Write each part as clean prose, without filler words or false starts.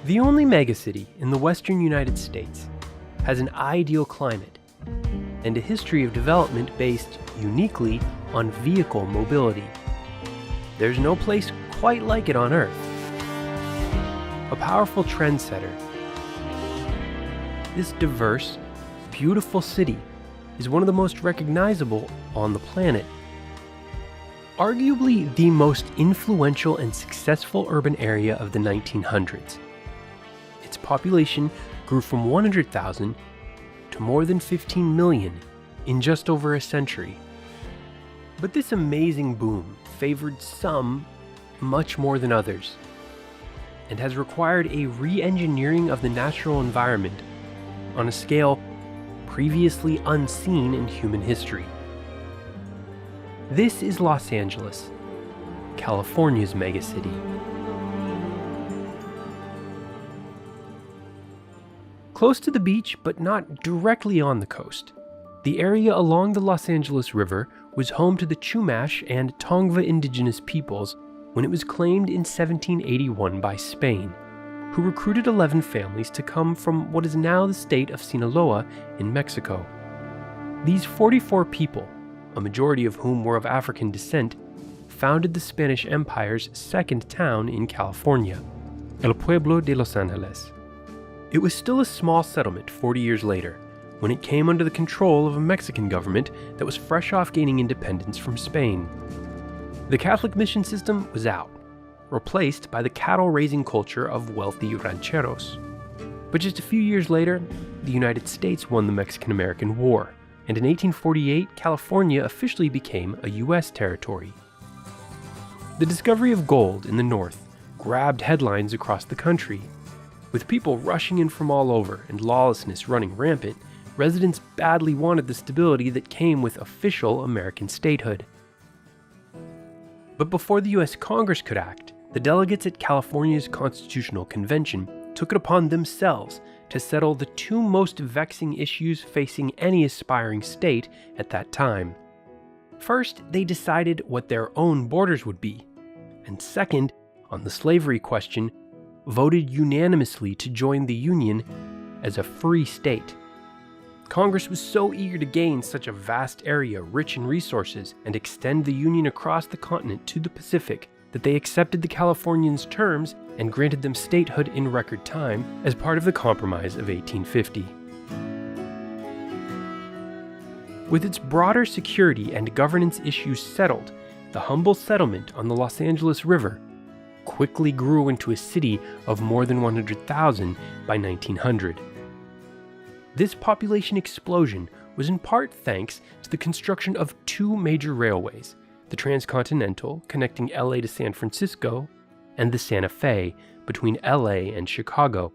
The only megacity in the western United States has an ideal climate and a history of development based uniquely on vehicle mobility. There's no place quite like it on Earth. A powerful trendsetter, this diverse, beautiful city is one of the most recognizable on the planet. Arguably the most influential and successful urban area of the 1900s. Its population grew from 100,000 to more than 15 million in just over a century. But this amazing boom favored some much more than others, and has required a re-engineering of the natural environment on a scale previously unseen in human history. This is Los Angeles, California's megacity. Close to the beach, but not directly on the coast, the area along the Los Angeles River was home to the Chumash and Tongva indigenous peoples when it was claimed in 1781 by Spain, who recruited 11 families to come from what is now the state of Sinaloa in Mexico. These 44 people, a majority of whom were of African descent, founded the Spanish Empire's second town in California, El Pueblo de Los Angeles. It was still a small settlement 40 years later, when it came under the control of a Mexican government that was fresh off gaining independence from Spain. The Catholic mission system was out, replaced by the cattle-raising culture of wealthy rancheros. But just a few years later, the United States won the Mexican-American War, and in 1848, California officially became a U.S. territory. The discovery of gold in the north grabbed headlines across the country. With people rushing in from all over and lawlessness running rampant, residents badly wanted the stability that came with official American statehood. But before the U.S. Congress could act, the delegates at California's Constitutional Convention took it upon themselves to settle the two most vexing issues facing any aspiring state at that time. First, they decided what their own borders would be, and second, on the slavery question, voted unanimously to join the Union as a free state. Congress was so eager to gain such a vast area rich in resources and extend the Union across the continent to the Pacific that they accepted the Californians' terms and granted them statehood in record time as part of the Compromise of 1850. With its broader security and governance issues settled, the humble settlement on the Los Angeles River quickly grew into a city of more than 100,000 by 1900. This population explosion was in part thanks to the construction of two major railways, the Transcontinental connecting LA to San Francisco, and the Santa Fe between LA and Chicago,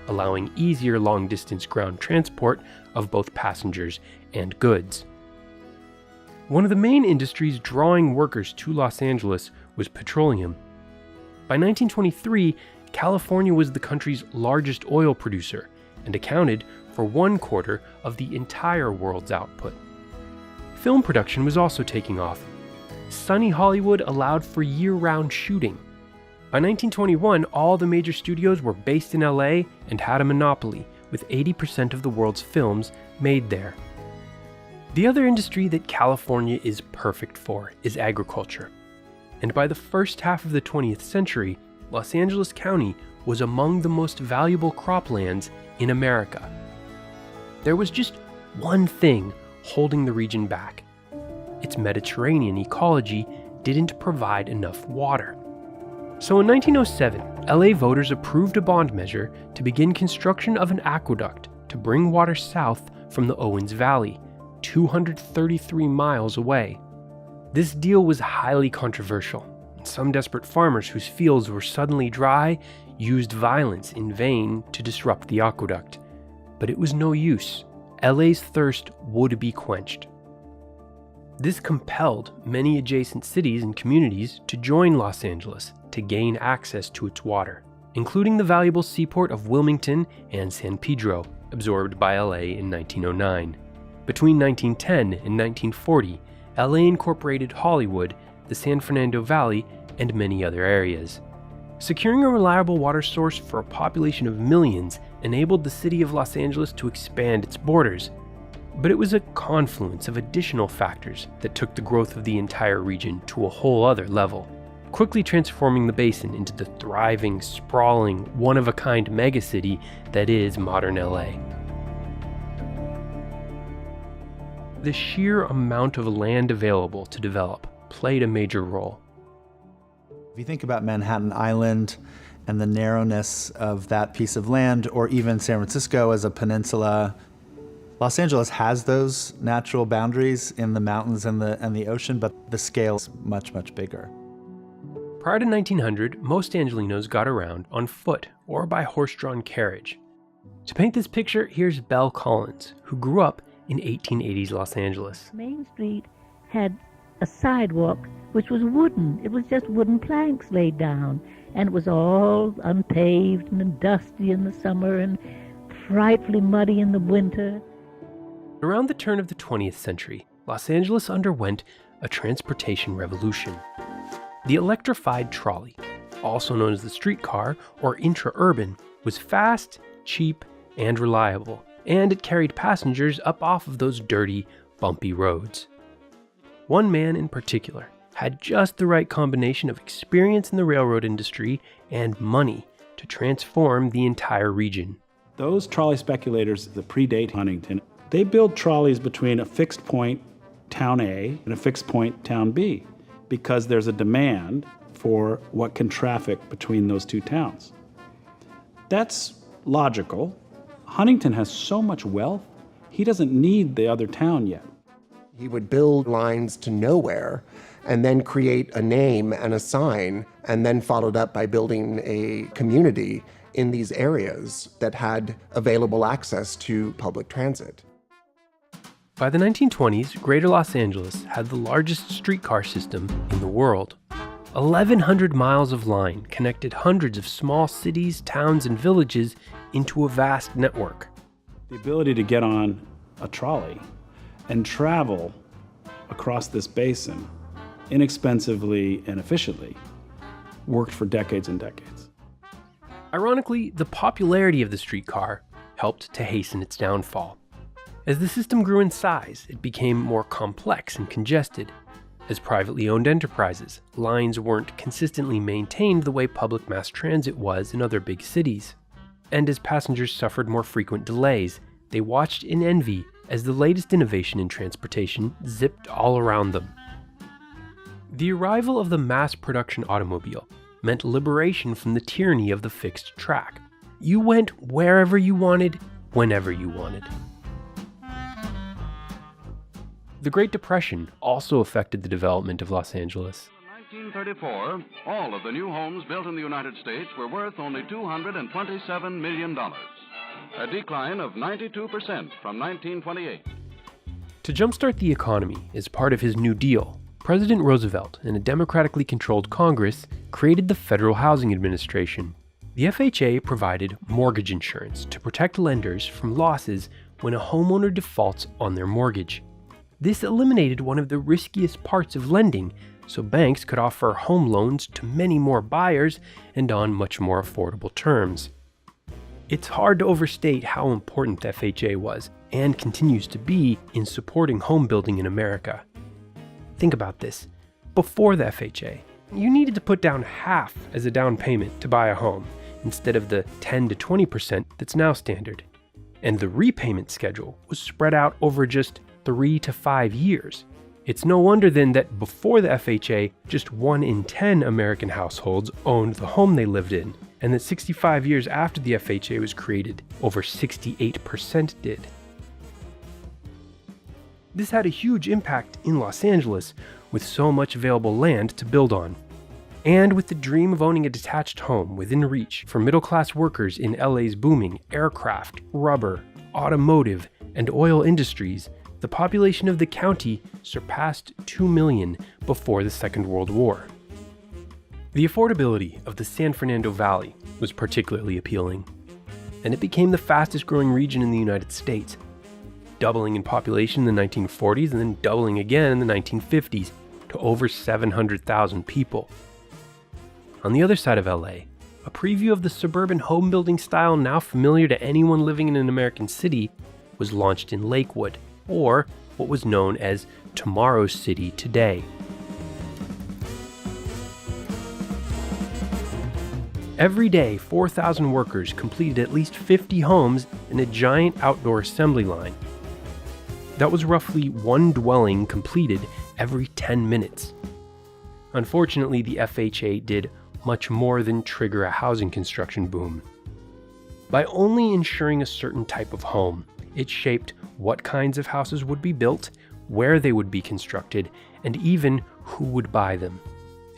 allowing easier long-distance ground transport of both passengers and goods. One of the main industries drawing workers to Los Angeles was petroleum. By 1923, California was the country's largest oil producer and accounted for 1/4 of the entire world's output. Film production was also taking off. Sunny Hollywood allowed for year-round shooting. By 1921, all the major studios were based in LA and had a monopoly, with 80% of the world's films made there. The other industry that California is perfect for is agriculture. And by the first half of the 20th century, Los Angeles County was among the most valuable croplands in America. There was just one thing holding the region back. Its Mediterranean ecology didn't provide enough water. So in 1907, LA voters approved a bond measure to begin construction of an aqueduct to bring water south from the Owens Valley, 233 miles away. This deal was highly controversial, and some desperate farmers whose fields were suddenly dry used violence in vain to disrupt the aqueduct. But it was no use. LA's thirst would be quenched. This compelled many adjacent cities and communities to join Los Angeles to gain access to its water, including the valuable seaport of Wilmington and San Pedro, absorbed by LA in 1909. Between 1910 and 1940, LA incorporated Hollywood, the San Fernando Valley, and many other areas. Securing a reliable water source for a population of millions enabled the city of Los Angeles to expand its borders. But it was a confluence of additional factors that took the growth of the entire region to a whole other level, quickly transforming the basin into the thriving, sprawling, one-of-a-kind megacity that is modern LA. The sheer amount of land available to develop played a major role. If you think about Manhattan Island and the narrowness of that piece of land, or even San Francisco as a peninsula, Los Angeles has those natural boundaries in the mountains and the ocean, but the scale is much, much bigger. Prior to 1900, most Angelenos got around on foot or by horse-drawn carriage. To paint this picture, here's Belle Collins, who grew up in 1880s Los Angeles. Main Street had a sidewalk which was wooden. It was just wooden planks laid down, and it was all unpaved and dusty in the summer and frightfully muddy in the winter. Around the turn of the 20th century, Los Angeles underwent a transportation revolution. The electrified trolley, also known as the streetcar or intra-urban, was fast, cheap, and reliable, and it carried passengers up off of those dirty, bumpy roads. One man in particular had just the right combination of experience in the railroad industry and money to transform the entire region. Those trolley speculators that predate Huntington, they build trolleys between a fixed point, town A, and a fixed point, town B, because there's a demand for what can traffic between those two towns. That's logical. Huntington has so much wealth, he doesn't need the other town yet. He would build lines to nowhere and then create a name and a sign, and then followed up by building a community in these areas that had available access to public transit. By the 1920s, Greater Los Angeles had the largest streetcar system in the world. 1,100 miles of line connected hundreds of small cities, towns, and villages into a vast network. The ability to get on a trolley and travel across this basin inexpensively and efficiently worked for decades and decades. Ironically, the popularity of the streetcar helped to hasten its downfall. As the system grew in size, it became more complex and congested. As privately owned enterprises, lines weren't consistently maintained the way public mass transit was in other big cities. And as passengers suffered more frequent delays, they watched in envy as the latest innovation in transportation zipped all around them. The arrival of the mass production automobile meant liberation from the tyranny of the fixed track. You went wherever you wanted, whenever you wanted. The Great Depression also affected the development of Los Angeles. In 1934, all of the new homes built in the United States were worth only $227 million, a decline of 92% from 1928. To jumpstart the economy as part of his New Deal, President Roosevelt and a democratically controlled Congress created the Federal Housing Administration. The FHA provided mortgage insurance to protect lenders from losses when a homeowner defaults on their mortgage. This eliminated one of the riskiest parts of lending, so banks could offer home loans to many more buyers and on much more affordable terms. It's hard to overstate how important the FHA was and continues to be in supporting home building in America. Think about this. Before the FHA, you needed to put down half as a down payment to buy a home, instead of the 10 to 20% that's now standard. And the repayment schedule was spread out over just 3 to 5 years. It's no wonder then that before the FHA, just 1 in 10 American households owned the home they lived in, and that 65 years after the FHA was created, over 68% did. This had a huge impact in Los Angeles, with so much available land to build on. And with the dream of owning a detached home within reach for middle-class workers in LA's booming aircraft, rubber, automotive, and oil industries, the population of the county surpassed 2 million before the Second World War. The affordability of the San Fernando Valley was particularly appealing, and it became the fastest growing region in the United States, doubling in population in the 1940s and then doubling again in the 1950s to over 700,000 people. On the other side of LA, a preview of the suburban home building style now familiar to anyone living in an American city was launched in Lakewood, or what was known as Tomorrow's City today. Every day, 4,000 workers completed at least 50 homes in a giant outdoor assembly line. That was roughly one dwelling completed every 10 minutes. Unfortunately, the FHA did much more than trigger a housing construction boom. By only ensuring a certain type of home, it shaped what kinds of houses would be built, where they would be constructed, and even who would buy them.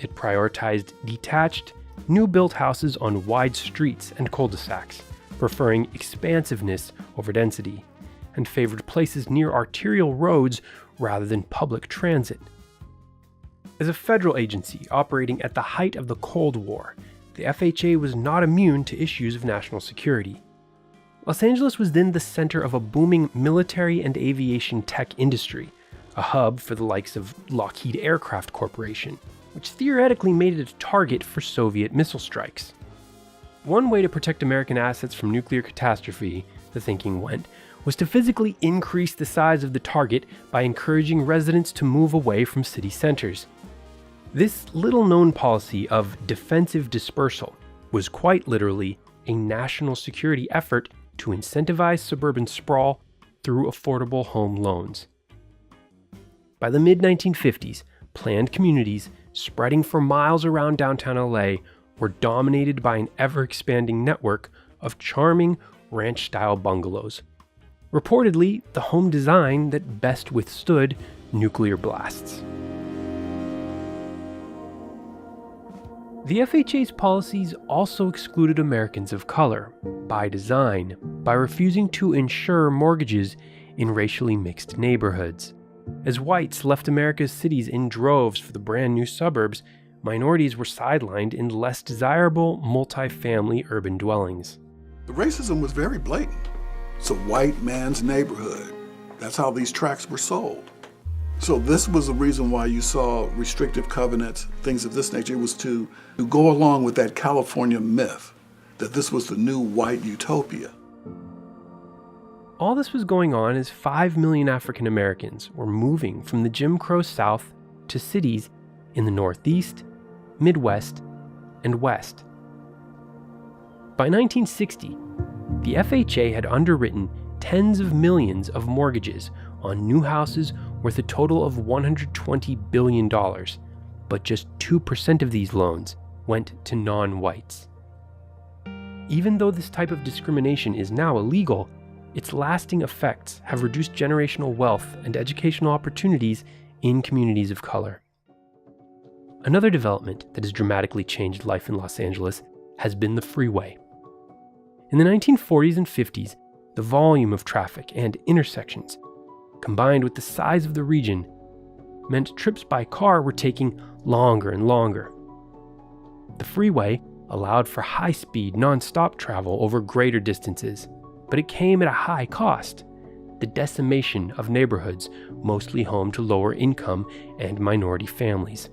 It prioritized detached, new-built houses on wide streets and cul-de-sacs, preferring expansiveness over density, and favored places near arterial roads rather than public transit. As a federal agency operating at the height of the Cold War, the FHA was not immune to issues of national security. Los Angeles was then the center of a booming military and aviation tech industry, a hub for the likes of Lockheed Aircraft Corporation, which theoretically made it a target for Soviet missile strikes. One way to protect American assets from nuclear catastrophe, the thinking went, was to physically increase the size of the target by encouraging residents to move away from city centers. This little-known policy of defensive dispersal was quite literally a national security effort to incentivize suburban sprawl through affordable home loans. By the mid-1950s, planned communities spreading for miles around downtown LA were dominated by an ever-expanding network of charming ranch-style bungalows. Reportedly, the home design that best withstood nuclear blasts. The FHA's policies also excluded Americans of color, by design, by refusing to insure mortgages in racially mixed neighborhoods. As whites left America's cities in droves for the brand new suburbs, minorities were sidelined in less desirable multi-family urban dwellings. The racism was very blatant. It's a white man's neighborhood. That's how these tracts were sold. So this was the reason why you saw restrictive covenants, things of this nature. It was to go along with that California myth that this was the new white utopia. All this was going on as 5 million African Americans were moving from the Jim Crow South to cities in the Northeast, Midwest, and West. By 1960, the FHA had underwritten tens of millions of mortgages on new houses worth a total of $120 billion, but just 2% of these loans went to non-whites. Even though this type of discrimination is now illegal, its lasting effects have reduced generational wealth and educational opportunities in communities of color. Another development that has dramatically changed life in Los Angeles has been the freeway. In the 1940s and 50s, the volume of traffic and intersections, combined with the size of the region, meant trips by car were taking longer and longer. The freeway allowed for high-speed, non-stop travel over greater distances, but it came at a high cost: the decimation of neighborhoods mostly home to lower-income and minority families.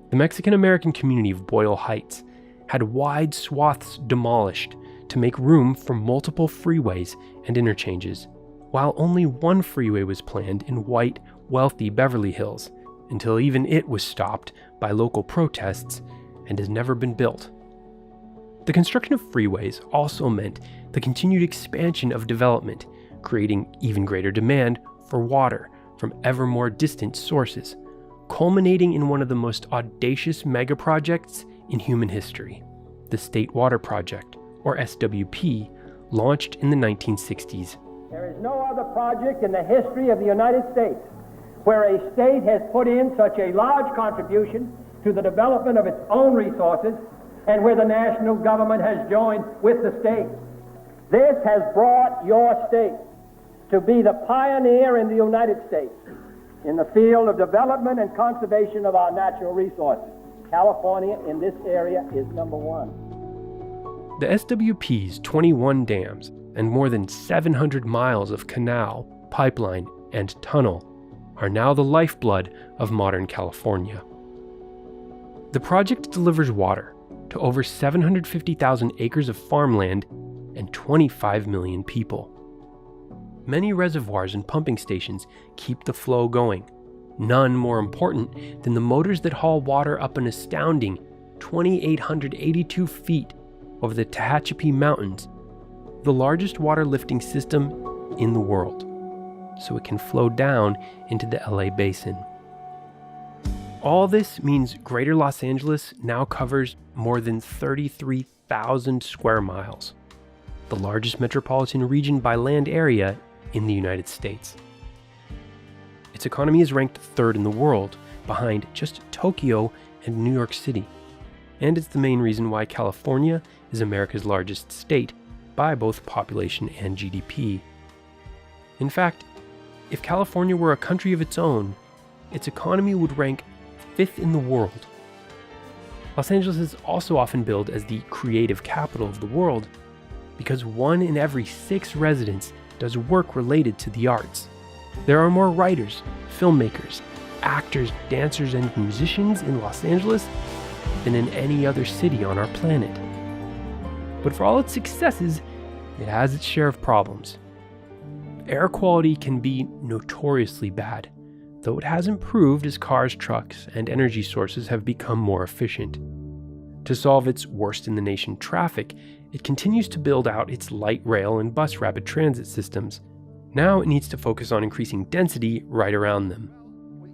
The Mexican-American community of Boyle Heights had wide swaths demolished to make room for multiple freeways and interchanges, while only one freeway was planned in white, wealthy Beverly Hills, until even it was stopped by local protests and has never been built. The construction of freeways also meant the continued expansion of development, creating even greater demand for water from ever more distant sources, culminating in one of the most audacious megaprojects in human history, the State Water Project, or SWP, launched in the 1960s. There is no other project in the history of the United States where a state has put in such a large contribution to the development of its own resources and where the national government has joined with the state. This has brought your state to be the pioneer in the United States in the field of development and conservation of our natural resources. California in this area is number one. The SWP's 21 dams and more than 700 miles of canal, pipeline, and tunnel are now the lifeblood of modern California. The project delivers water to over 750,000 acres of farmland and 25 million people. Many reservoirs and pumping stations keep the flow going, none more important than the motors that haul water up an astounding 2,882 feet over the Tehachapi Mountains, the largest water lifting system in the world, so it can flow down into the LA basin. All this means Greater Los Angeles now covers more than 33,000 square miles, the largest metropolitan region by land area in the United States. Its economy is ranked third in the world, behind just Tokyo and New York City. And it's the main reason why California is America's largest state by both population and GDP. In fact, if California were a country of its own, its economy would rank 5th in the world. Los Angeles is also often billed as the creative capital of the world because 1 in every 6 residents does work related to the arts. There are more writers, filmmakers, actors, dancers, and musicians in Los Angeles than in any other city on our planet. But for all its successes, it has its share of problems. Air quality can be notoriously bad, though it has improved as cars, trucks, and energy sources have become more efficient. To solve its worst-in-the-nation traffic, it continues to build out its light rail and bus rapid transit systems. Now it needs to focus on increasing density right around them.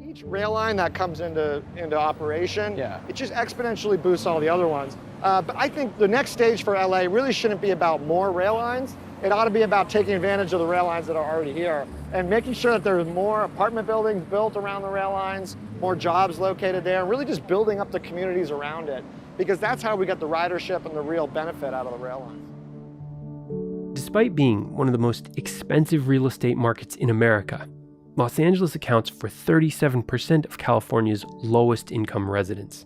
Each rail line that comes into operation, it just exponentially boosts all the other ones. But I think the next stage for LA really shouldn't be about more rail lines. It ought to be about taking advantage of the rail lines that are already here and making sure that there's more apartment buildings built around the rail lines, more jobs located there, and really just building up the communities around it, because that's how we get the ridership and the real benefit out of the rail lines. Despite being one of the most expensive real estate markets in America, Los Angeles accounts for 37% of California's lowest income residents.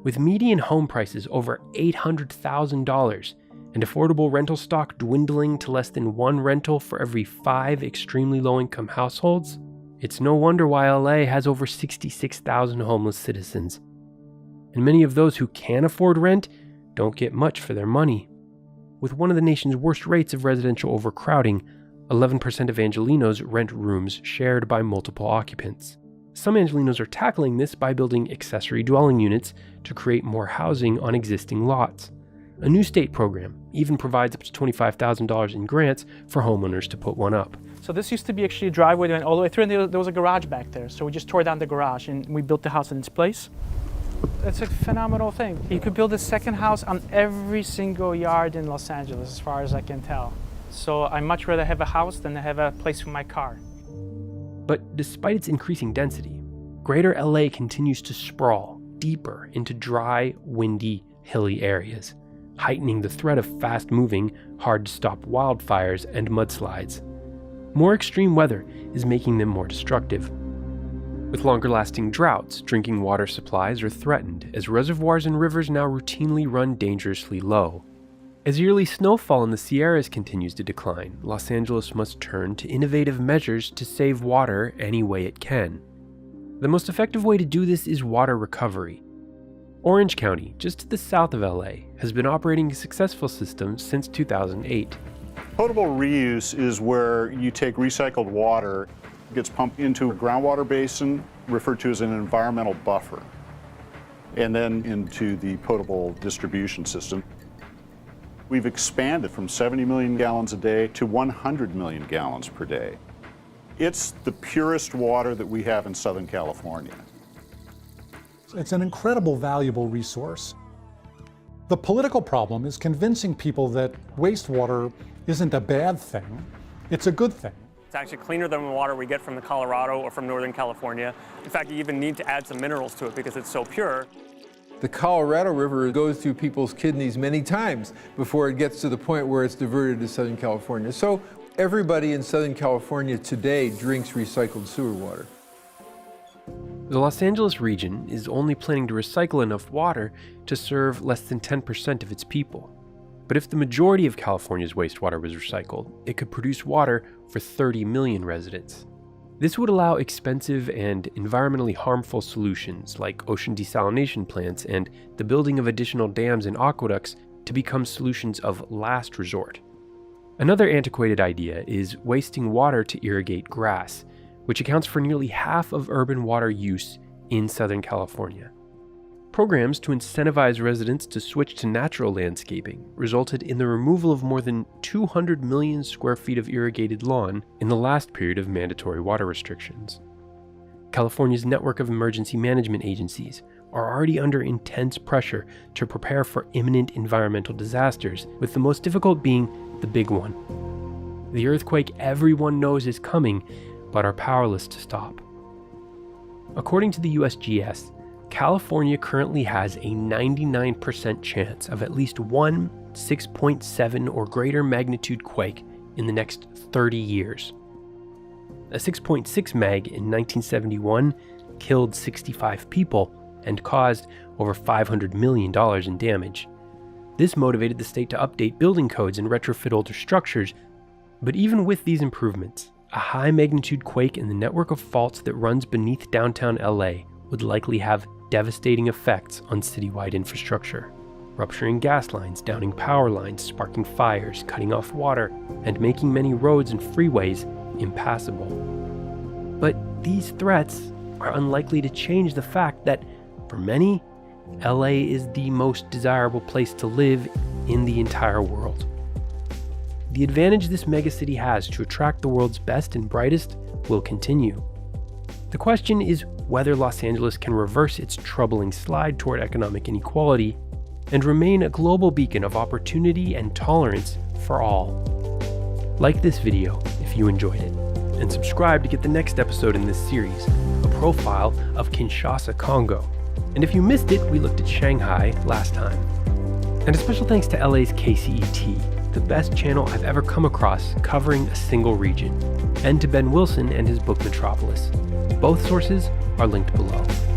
With median home prices over $800,000 and affordable rental stock dwindling to less than 1 rental for every 5 extremely low-income households, it's no wonder why LA has over 66,000 homeless citizens. And many of those who can afford rent don't get much for their money. With one of the nation's worst rates of residential overcrowding, 11% of Angelenos rent rooms shared by multiple occupants. Some Angelenos are tackling this by building accessory dwelling units to create more housing on existing lots. A new state program even provides up to $25,000 in grants for homeowners to put one up. So this used to be actually a driveway that went all the way through, and there was a garage back there. So we just tore down the garage and we built the house in its place. It's a phenomenal thing. You could build a second house on every single yard in Los Angeles, as far as I can tell. So I'd much rather have a house than to have a place for my car. But despite its increasing density, Greater LA continues to sprawl deeper into dry, windy, hilly areas, heightening the threat of fast-moving, hard-to-stop wildfires and mudslides. More extreme weather is making them more destructive. With longer-lasting droughts, drinking water supplies are threatened as reservoirs and rivers now routinely run dangerously low. As yearly snowfall in the Sierras continues to decline, Los Angeles must turn to innovative measures to save water any way it can. The most effective way to do this is water recovery. Orange County, just to the south of LA, has been operating a successful system since 2008. Potable reuse is where you take recycled water, gets pumped into a groundwater basin, referred to as an environmental buffer, and then into the potable distribution system. We've expanded from 70 million gallons a day to 100 million gallons per day. It's the purest water that we have in Southern California. It's an incredible, valuable resource. The political problem is convincing people that wastewater isn't a bad thing, it's a good thing. It's actually cleaner than the water we get from the Colorado or from Northern California. In fact, you even need to add some minerals to it because it's so pure. The Colorado River goes through people's kidneys many times before it gets to the point where it's diverted to Southern California. So everybody in Southern California today drinks recycled sewer water. The Los Angeles region is only planning to recycle enough water to serve less than 10% of its people. But if the majority of California's wastewater was recycled, it could produce water for 30 million residents. This would allow expensive and environmentally harmful solutions like ocean desalination plants and the building of additional dams and aqueducts to become solutions of last resort. Another antiquated idea is wasting water to irrigate grass, which accounts for nearly half of urban water use in Southern California. Programs to incentivize residents to switch to natural landscaping resulted in the removal of more than 200 million square feet of irrigated lawn in the last period of mandatory water restrictions. California's network of emergency management agencies are already under intense pressure to prepare for imminent environmental disasters, with the most difficult being the big one. The earthquake everyone knows is coming, but are powerless to stop. According to the USGS, California currently has a 99% chance of at least one 6.7 or greater magnitude quake in the next 30 years. A 6.6 mag in 1971 killed 65 people and caused over $500 million in damage. This motivated the state to update building codes and retrofit older structures, but even with these improvements, a high magnitude quake in the network of faults that runs beneath downtown LA would likely have devastating effects on citywide infrastructure, rupturing gas lines, downing power lines, sparking fires, cutting off water, and making many roads and freeways impassable. But these threats are unlikely to change the fact that, for many, LA is the most desirable place to live in the entire world. The advantage this megacity has to attract the world's best and brightest will continue. The question is whether Los Angeles can reverse its troubling slide toward economic inequality and remain a global beacon of opportunity and tolerance for all. Like this video if you enjoyed it, and subscribe to get the next episode in this series, a profile of Kinshasa, Congo. And if you missed it, we looked at Shanghai last time. And a special thanks to LA's KCET, the best channel I've ever come across covering a single region, and to Ben Wilson and his book Metropolis. Both sources are linked below.